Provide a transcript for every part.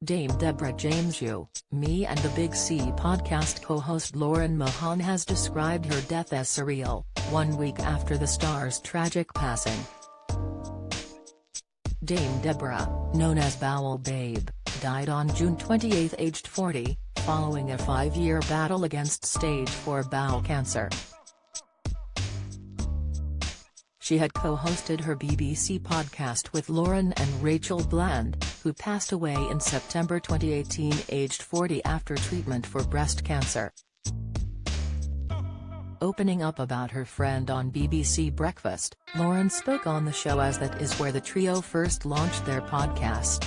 Dame Deborah James Me and the Big C podcast co-host Lauren Mahon has described her death as surreal, 1 week after the star's tragic passing. Dame Deborah, known as Bowel Babe, died on June 28 aged 40, following a 5-year battle against stage 4 bowel cancer. She had co-hosted her BBC podcast with Lauren and Rachel Bland, who passed away in September 2018 aged 40 after treatment for breast cancer. Opening up about her friend on BBC Breakfast, Lauren spoke on the show as that is where the trio first launched their podcast.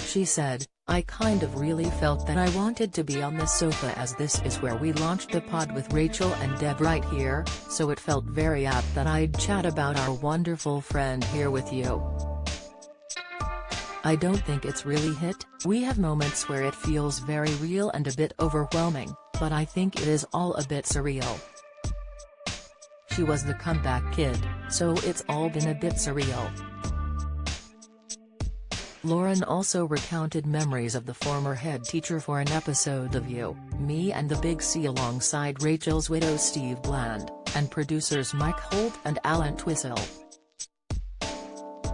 She said, "I kind of really felt that I wanted to be on the sofa as this is where we launched the pod with Rachel and Deb right here, so it felt very apt that I'd chat about our wonderful friend here with you. I don't think it's really hit, we have moments where it feels very real and a bit overwhelming, but I think it is all a bit surreal. She was the comeback kid, so it's all been a bit surreal." Lauren also recounted memories of the former head teacher for an episode of You, Me and the Big C alongside Rachel's widow Steve Bland, and producers Mike Holt and Alan Twistle.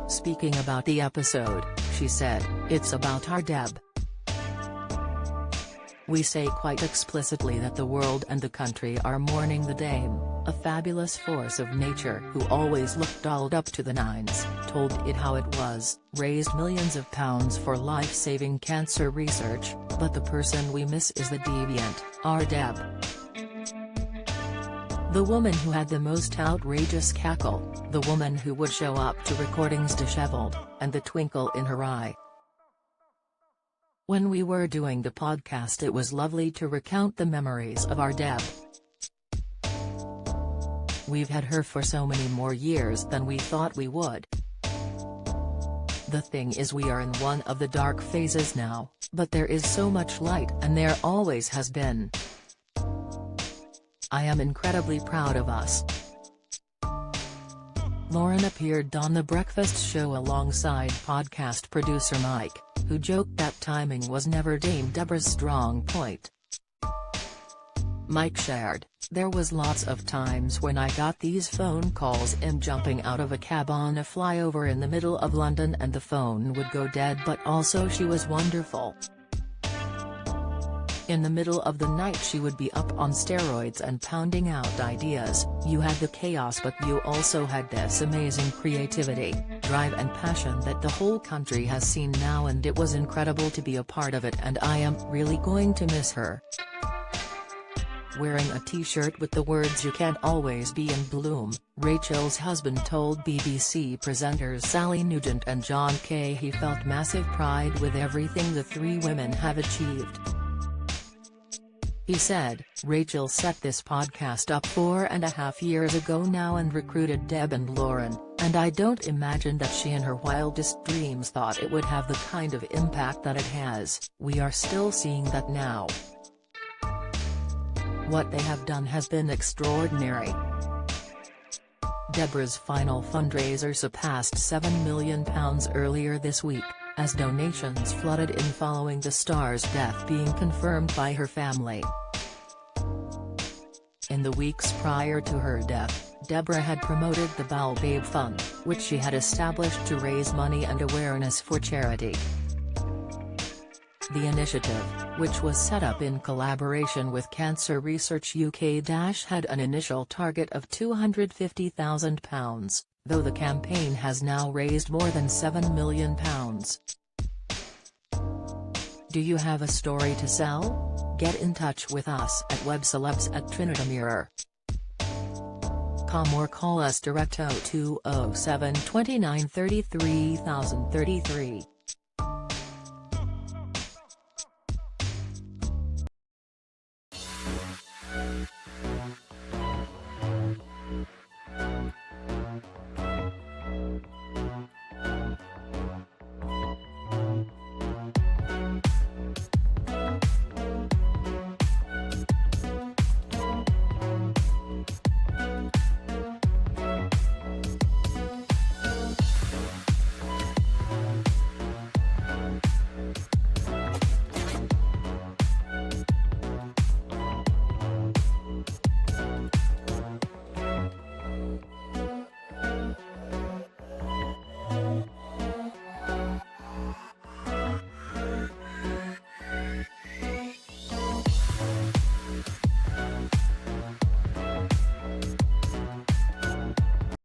Speaking about the episode, she said, "It's about our Deb. We say quite explicitly that the world and the country are mourning the Dame, a fabulous force of nature who always looked dolled up to the nines, told it how it was, raised millions of pounds for life-saving cancer research, but the person we miss is the deviant, our Deb. The woman who had the most outrageous cackle, the woman who would show up to recordings disheveled, and the twinkle in her eye. When we were doing the podcast it was lovely to recount the memories of our Deb. We've had her for so many more years than we thought we would. The thing is we are in one of the dark phases now, but there is so much light and there always has been. I am incredibly proud of us." Lauren appeared on The Breakfast Show alongside podcast producer Mike, who joked that timing was never Dame Deborah's strong point. Mike shared, "There was lots of times when I got these phone calls jumping out of a cab on a flyover in the middle of London and the phone would go dead, but also she was wonderful. In the middle of the night she would be up on steroids and pounding out ideas. You had the chaos but you also had this amazing creativity, drive and passion that the whole country has seen now and it was incredible to be a part of it and I am really going to miss her." Wearing a t-shirt with the words "You can't always be in bloom," Rachel's husband told BBC presenters Sally Nugent and John Kay he felt massive pride with everything the three women have achieved. He said, "Rachel set this podcast up 4.5 years ago now and recruited Deb and Lauren, and I don't imagine that she in her wildest dreams thought it would have the kind of impact that it has. We are still seeing that now. What they have done has been extraordinary." Deborah's final fundraiser surpassed £7 million earlier this week, as donations flooded in following the star's death being confirmed by her family. In the weeks prior to her death, Deborah had promoted the Bowel Babe Fund, which she had established to raise money and awareness for charity. The initiative, which was set up in collaboration with Cancer Research UK, had an initial target of £250,000, though the campaign has now raised more than £7 million. Do you have a story to sell? Get in touch with us at webcelebs@trinitymirror.com or call us direct 0207 29 33 033.